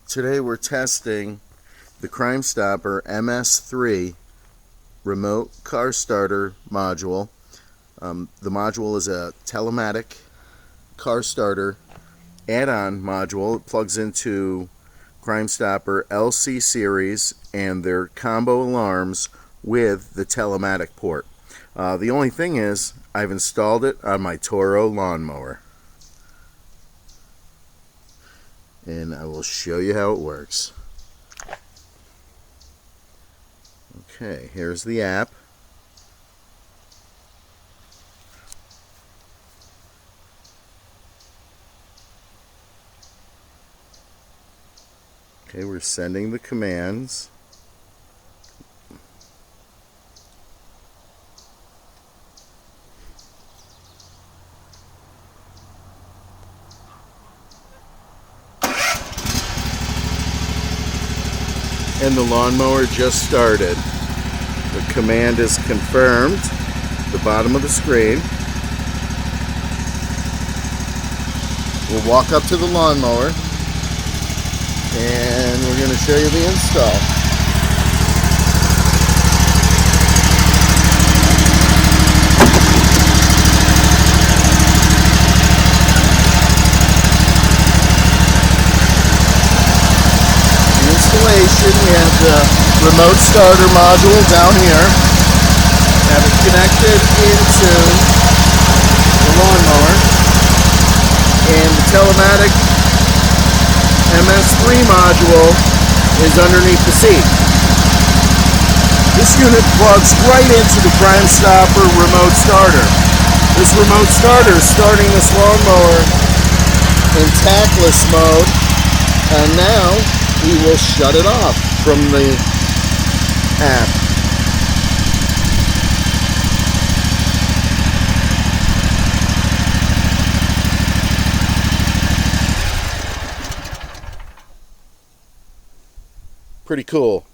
Today we're testing the Crimestopper MS3 remote car starter module. The module is a Telematic car starter add-on module. It plugs into Crimestopper LC series and their combo alarms with the Telematic port. The only thing is, I've installed it on my Toro lawnmower, and I will show you how it works. Okay, here's the app. Okay, we're sending the commands. And the lawnmower just started. The command is confirmed at the bottom of the screen. We'll walk up to the lawnmower and we're going to show you the install. We have the remote starter module down here. Have it connected into the lawnmower, and the Telematic MS3 module is underneath the seat. This unit plugs right into the Crimestopper remote starter. This remote starter is starting this lawnmower in tackless mode, and now we will shut it off from the app. Pretty cool.